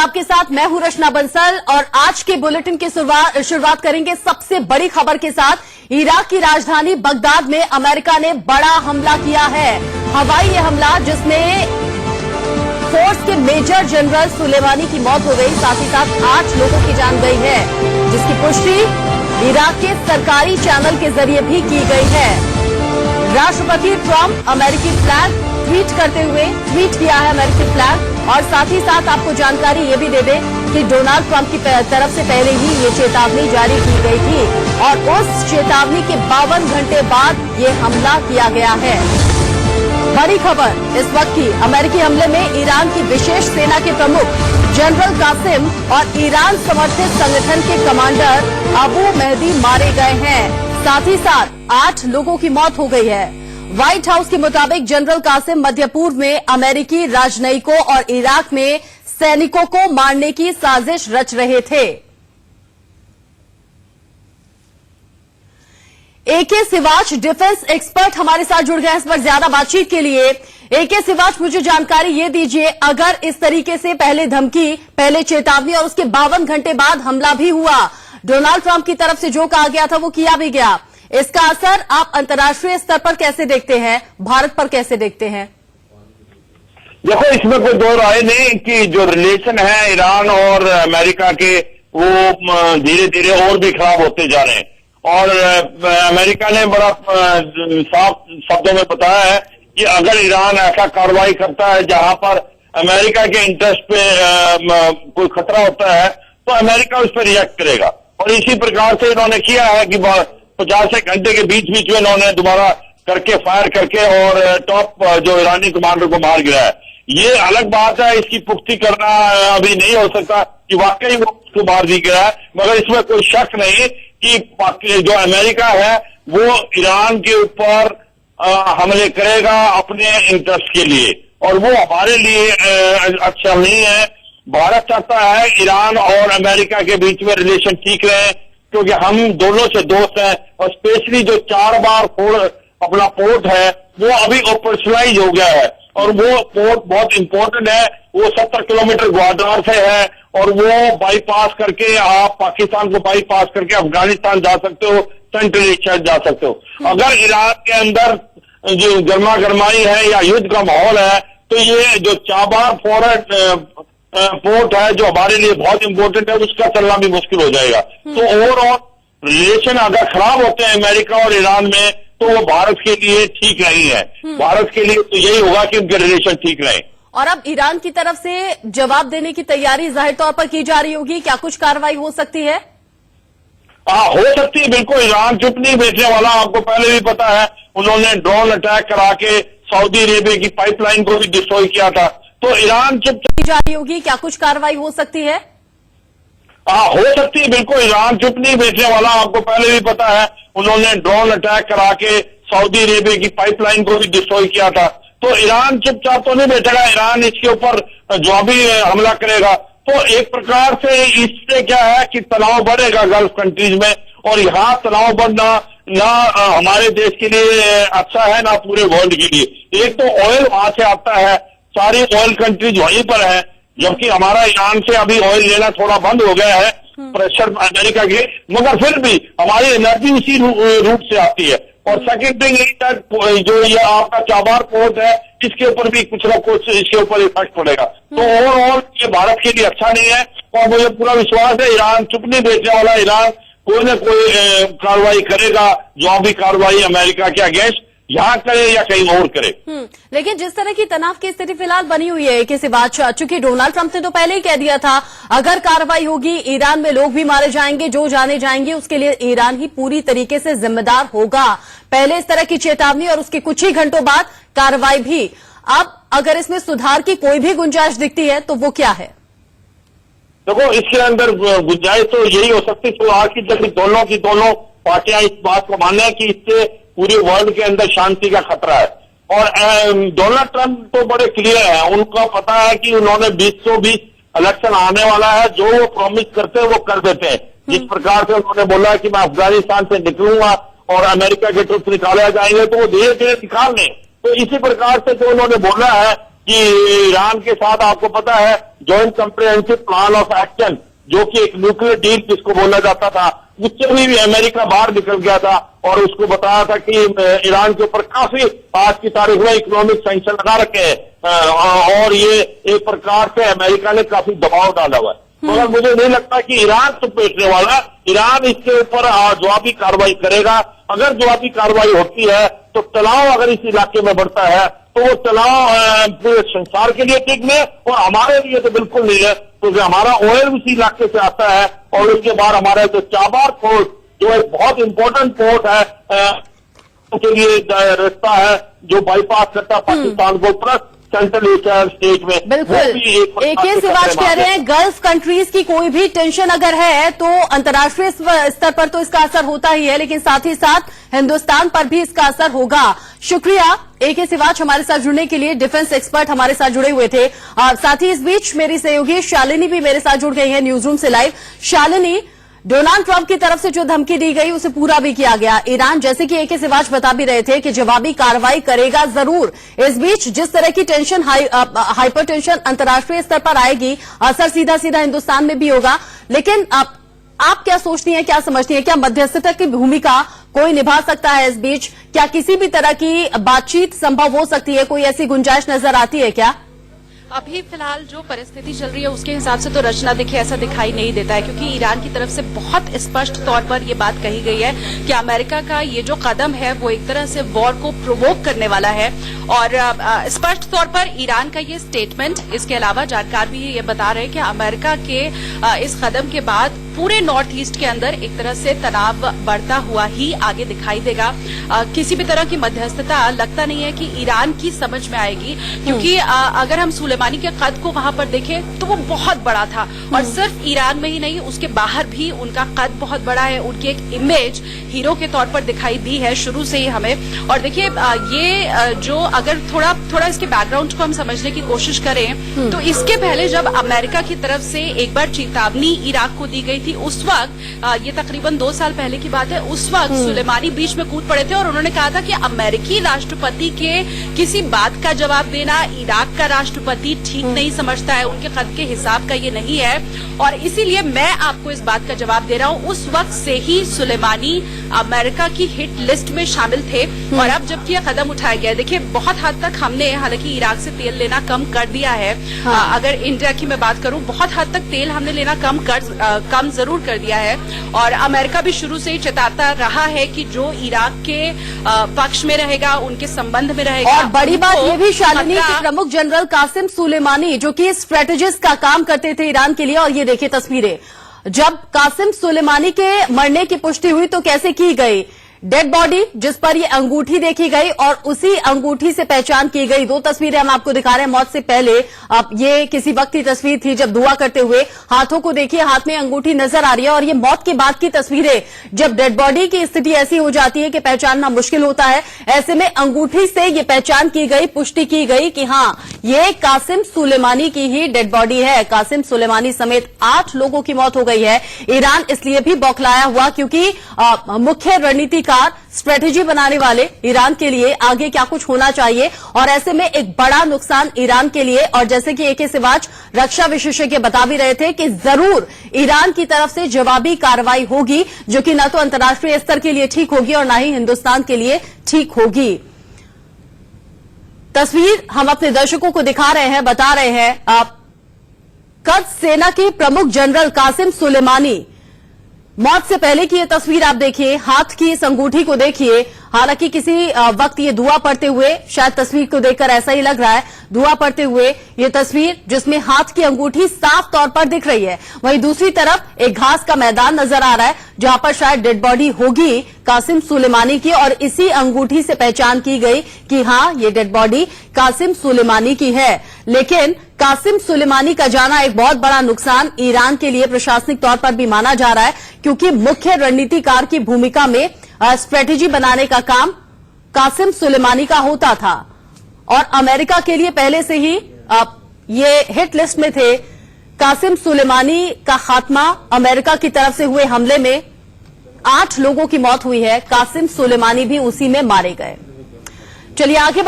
आपके साथ मैं हूं रचना बंसल और आज के बुलेटिन की शुरुआत करेंगे सबसे बड़ी खबर के साथ। इराक की राजधानी बगदाद में अमेरिका ने बड़ा हमला किया है। हवाई हमला जिसमें फोर्स के मेजर जनरल सुलेमानी की मौत हो गई, साथ ही साथ 8 लोगों की जान गई है, जिसकी पुष्टि इराक के सरकारी चैनल के जरिए भी की गई है। राष्ट्रपति ट्रंप अमेरिकी फ्लैग ट्वीट करते हुए ट्वीट किया है अमेरिकी फ्लैग, और साथ ही साथ आपको जानकारी ये भी दे दें कि डोनाल्ड ट्रंप की तरफ से पहले ही ये चेतावनी जारी की गई थी और उस चेतावनी के 52 घंटे बाद ये हमला किया गया है। बड़ी खबर इस वक्त की, अमेरिकी हमले में ईरान की विशेष सेना के प्रमुख जनरल कासिम और ईरान समर्थित संगठन के कमांडर अबू मेहदी मारे गए हैं। साथ ही साथ 8 लोगों की मौत हो गई है। व्हाइट हाउस के मुताबिक जनरल कासिम मध्य पूर्व में अमेरिकी राजनयिकों और इराक में सैनिकों को मारने की साजिश रच रहे थे। एके सिवाच डिफेंस एक्सपर्ट हमारे साथ जुड़ गए हैं इस पर ज्यादा बातचीत के लिए। एके सिवाच, मुझे जानकारी ये दीजिए, अगर इस तरीके से पहले धमकी, पहले चेतावनी और उसके 52 घंटे बाद हमला भी हुआ, डोनाल्ड ट्रंप की तरफ से जो कहा गया था वो किया भी गया, इसका असर आप अंतर्राष्ट्रीय स्तर पर कैसे देखते हैं, भारत पर कैसे देखते हैं? देखो, इसमें कोई दो राय नहीं कि जो रिलेशन है ईरान और अमेरिका के, वो धीरे धीरे और भी खराब होते जा रहे हैं। और अमेरिका ने बड़ा साफ शब्दों में बताया है कि अगर ईरान ऐसा कार्रवाई करता है जहां पर अमेरिका के इंटरेस्ट पे कोई खतरा होता है तो अमेरिका उस पर रिएक्ट करेगा। और इसी प्रकार से इन्होंने किया है कि 50 घंटे के बीच बीच में इन्होंने दोबारा करके फायर करके और टॉप जो ईरानी कमांडर को मार गिरा है। ये अलग बात है, इसकी पुष्टि करना अभी नहीं हो सकता कि वाकई वो उसको मार दी गया है, मगर इसमें कोई शक नहीं कि जो अमेरिका है वो ईरान के ऊपर हमले करेगा अपने इंटरेस्ट के लिए, और वो हमारे लिए अच्छा नहीं है। भारत चाहता है ईरान और अमेरिका के बीच में रिलेशन ठीक रहे, क्योंकि हम दोनों से दोस्त हैं। और स्पेशली जो 4 बार अपना पोर्ट है वो अभी ऑपरेशनलाइज हो गया है, और वो पोर्ट बहुत इंपॉर्टेंट है। वो 70 किलोमीटर ग्वादर से है और वो बाईपास करके आप पाकिस्तान को बाईपास करके अफगानिस्तान जा सकते हो, सेंट्रल एशिया जा सकते हो। अगर ईरान के अंदर जो गर्मा गर्माई है या युद्ध का माहौल है तो ये जो चाबार पोर्ट है जो हमारे लिए बहुत इंपॉर्टेंट है, उसका चलना भी मुश्किल हो जाएगा। तो ओवरऑल रिलेशन अगर खराब होते हैं अमेरिका और ईरान में तो वो भारत के लिए ठीक नहीं है। भारत के लिए तो यही होगा कि उनके रिलेशन ठीक रहे। और अब ईरान की तरफ से जवाब देने की तैयारी जाहिर तौर पर की जा रही होगी, क्या कुछ कार्रवाई हो सकती है? हो सकती है, बिल्कुल। ईरान चुप नहीं बैठने वाला, आपको पहले भी पता है। उन्होंने ड्रोन अटैक करा के सऊदी अरेबिया की पाइपलाइन को भी डिस्ट्रॉय किया था। तो ईरान चुप जा रही होगी, क्या कुछ कार्रवाई हो सकती है? हो सकती है, बिल्कुल। ईरान चुप नहीं बैठने वाला, आपको पहले भी पता है। उन्होंने ड्रोन अटैक करा के सऊदी अरेबिया की पाइपलाइन को भी डिस्ट्रॉय किया था। तो ईरान चुपचाप तो नहीं बैठेगा, ईरान इसके ऊपर जवाबी हमला करेगा। तो एक प्रकार से इससे क्या है कि तनाव बढ़ेगा गल्फ कंट्रीज में, और यहाँ तनाव बढ़ना ना हमारे देश के लिए अच्छा है ना पूरे वर्ल्ड के लिए। एक तो ऑयल वहां से आता है, सारी ऑयल कंट्रीज वहीं पर है, जबकि हमारा ईरान से अभी ऑयल लेना थोड़ा बंद हो गया है प्रेशर अमेरिका के, मगर फिर भी हमारी एनर्जी उसी रूट से आती है। और सेकेंड थिंग जो ये आपका चाबार पोर्ट है, इसके ऊपर भी कुछ ना कुछ इसके ऊपर इफेक्ट पड़ेगा। तो ओवरऑल ये भारत के लिए अच्छा नहीं है, और मुझे पूरा विश्वास है ईरान चुप नहीं बैठने वाला। ईरान कोई न कोई कार्रवाई करेगा, जवाबी कार्रवाई अमेरिका के अगेंस्ट, यहाँ करे या कहीं और करे। लेकिन जिस तरह की तनाव की स्थिति फिलहाल बनी हुई है किसी बात, चूंकि डोनाल्ड ट्रंप ने तो पहले ही कह दिया था अगर कार्रवाई होगी ईरान में लोग भी मारे जाएंगे, जो जाने जाएंगे उसके लिए ईरान ही पूरी तरीके से जिम्मेदार होगा। पहले इस तरह की चेतावनी और उसके कुछ ही घंटों बाद कार्रवाई भी। अब अगर इसमें सुधार की कोई भी गुंजाइश दिखती है तो वो क्या है? देखो, इसके अंदर गुंजाइश तो यही हो सकती है, तो आज की जब दोनों पार्टियां इस बात को माने कि इससे पूरे वर्ल्ड के अंदर शांति का खतरा है। और डोनाल्ड ट्रंप तो बड़े क्लियर है, उनका पता है कि उन्होंने 2020 इलेक्शन आने वाला है, जो वो प्रॉमिस करते हैं वो कर देते हैं। जिस प्रकार से उन्होंने बोला कि मैं अफगानिस्तान से निकलूंगा और अमेरिका के ट्रुप्स निकाले जाएंगे, तो वो धीरे धीरे निकाल लें। तो इसी प्रकार से जो उन्होंने बोला है कि ईरान के साथ आपको पता है joint comprehensive plan of action, जो कि एक न्यूक्लियर डील जिसको बोला जाता था, उससे भी अमेरिका बाहर निकल गया था और उसको बताया था कि ईरान के ऊपर काफी आज की तारीख में इकोनॉमिक सैंक्शन लगा रखे हैं और ये एक प्रकार से अमेरिका ने काफी दबाव डाला हुआ है। मगर मुझे नहीं लगता कि ईरान तो पेटने वाला, ईरान इसके ऊपर जवाबी कार्रवाई करेगा। अगर जवाबी कार्रवाई होती है तो तनाव अगर इस इलाके में बढ़ता है तो वो तनाव पूरे संसार के लिए ठीक नहीं है और हमारे लिए तो बिल्कुल नहीं है, क्योंकि हमारा ऑयल उसी इलाके से आता है और उसके बाद हमारा जो चाबार पोर्ट, जो एक बहुत इंपॉर्टेंट पोर्ट है के लिए रास्ता है जो बाईपास करता है पाकिस्तान को प्लस सेंट्रल एशिया स्टेट में। बिल्कुल AK सिवाच कह रहे हैं गल्फ कंट्रीज की कोई भी टेंशन अगर है तो अंतर्राष्ट्रीय स्तर पर तो इसका असर होता ही है, लेकिन साथ ही साथ हिंदुस्तान पर भी इसका असर होगा। शुक्रिया AK सिवाच हमारे साथ जुड़ने के लिए, डिफेंस एक्सपर्ट हमारे साथ जुड़े हुए थे। साथ ही इस बीच मेरी सहयोगी शालिनी भी मेरे साथ जुड़ गई है न्यूज रूम से लाइव। शालिनी, डोनाल्ड ट्रंप की तरफ से जो धमकी दी गई उसे पूरा भी किया गया। ईरान, जैसे कि AK सिवाच बता भी रहे थे कि जवाबी कार्रवाई करेगा जरूर। इस बीच जिस तरह की टेंशन हाइपर टेंशन अंतर्राष्ट्रीय स्तर पर आएगी, असर सीधा सीधा हिंदुस्तान में भी होगा। लेकिन आप क्या सोचती हैं, क्या समझती हैं, क्या मध्यस्थता की भूमिका कोई निभा सकता है इस बीच? क्या किसी भी तरह की बातचीत संभव हो सकती है? कोई ऐसी गुंजाइश नजर आती है क्या? अभी फिलहाल जो परिस्थिति चल रही है उसके हिसाब से तो रचना दिखे ऐसा दिखाई नहीं देता है, क्योंकि ईरान की तरफ से बहुत स्पष्ट तौर पर ये बात कही गई है कि अमेरिका का ये जो कदम है वो एक तरह से वॉर को प्रोवोक करने वाला है। और स्पष्ट तौर पर ईरान का ये स्टेटमेंट, इसके अलावा जानकार भी ये बता रहे हैं कि अमेरिका के इस कदम के बाद पूरे नॉर्थ ईस्ट के अंदर एक तरह से तनाव बढ़ता हुआ ही आगे दिखाई देगा। किसी भी तरह की मध्यस्थता लगता नहीं है कि ईरान की समझ में आएगी, क्योंकि अगर हम सुलेमानी के कद को वहां पर देखें तो वो बहुत बड़ा था और सिर्फ ईरान में ही नहीं उसके बाहर भी उनका कद बहुत बड़ा है। उनकी एक इमेज हीरो के तौर पर दिखाई दी है शुरू से ही हमें। और देखिए ये जो अगर थोड़ा इसके बैकग्राउंड को हम समझने की कोशिश करें तो इसके पहले जब अमेरिका की तरफ से एक बार चेतावनी इराक को दी गई थी, उस वक्त ये तकरीबन 2 साल पहले की बात है, उस वक्त सुलेमानी बीच में कूद पड़े थे और उन्होंने कहा था कि अमेरिकी राष्ट्रपति के किसी बात का जवाब देना इराक का राष्ट्रपति ठीक नहीं समझता है, उनके कद के हिसाब का ये नहीं है और इसीलिए मैं आपको इस बात का जवाब दे रहा हूँ। उस वक्त से ही सुलेमानी अमेरिका की हिट लिस्ट में शामिल थे और अब जबकि यह कदम उठाया गया, देखिए बहुत हद तक हमने हालांकि इराक से तेल लेना कम कर दिया है। अगर इंडिया की मैं बात करूं, बहुत हद तक तेल हमने लेना कम जरूर कर दिया है और अमेरिका भी शुरू से ही चेताता रहा है कि जो इराक के पक्ष में रहेगा, उनके संबंध में रहेगा। और बड़ी बात ये भी शालिनी कि प्रमुख जनरल कासिम सुलेमानी जो कि स्ट्रेटेजिस्ट का काम करते थे ईरान के लिए, और ये देखिए तस्वीरें, जब कासिम सुलेमानी के मरने की पुष्टि हुई तो कैसे की गई, डेड बॉडी जिस पर ये अंगूठी देखी गई और उसी अंगूठी से पहचान की गई। 2 तस्वीरें हम आपको दिखा रहे हैं मौत से पहले। अब ये किसी वक्त की तस्वीर थी जब दुआ करते हुए, हाथों को देखिए, हाथ में अंगूठी नजर आ रही है। और ये मौत के बाद की तस्वीरें, जब डेड बॉडी की स्थिति ऐसी हो जाती है कि पहचानना मुश्किल होता है, ऐसे में अंगूठी से ये पहचान की गई, पुष्टि की गई कि हाँ ये कासिम सुलेमानी की ही डेड बॉडी है। कासिम सुलेमानी समेत 8 लोगों की मौत हो गई है। ईरान इसलिए भी बौखलाया हुआ क्योंकि मुख्य रणनीति स्ट्रेटेजी बनाने वाले ईरान के लिए आगे क्या कुछ होना चाहिए और ऐसे में एक बड़ा नुकसान ईरान के लिए। और जैसे कि AK सिवाच रक्षा विशेषज्ञ बता भी रहे थे कि जरूर ईरान की तरफ से जवाबी कार्रवाई होगी, जो कि न तो अंतर्राष्ट्रीय स्तर के लिए ठीक होगी और न ही हिंदुस्तान के लिए ठीक होगी। तस्वीर हम अपने दर्शकों को दिखा रहे हैं, बता रहे हैं। कर्द सेना के प्रमुख जनरल कासिम सुलेमानी मौत से पहले की ये तस्वीर आप देखिए, हाथ की इस अंगूठी को देखिए। हालांकि किसी वक्त ये दुआ पढ़ते हुए, शायद तस्वीर को देखकर ऐसा ही लग रहा है, दुआ पढ़ते हुए ये तस्वीर जिसमें हाथ की अंगूठी साफ तौर पर दिख रही है। वहीं दूसरी तरफ एक घास का मैदान नजर आ रहा है जहां पर शायद डेड बॉडी होगी कासिम सुलेमानी की और इसी अंगूठी से पहचान की गई कि हाँ ये डेड बॉडी कासिम सुलेमानी की है। लेकिन कासिम सुलेमानी का जाना एक बहुत बड़ा नुकसान ईरान के लिए प्रशासनिक तौर पर भी माना जा रहा है, क्योंकि मुख्य रणनीतिकार की भूमिका में स्ट्रेटेजी बनाने का काम कासिम सुलेमानी का होता था और अमेरिका के लिए पहले से ही ये हिट लिस्ट में थे। कासिम सुलेमानी का खात्मा अमेरिका की तरफ से हुए हमले में 8 लोगों की मौत हुई है, कासिम सुलेमानी भी उसी में मारे गए। चलिए आगे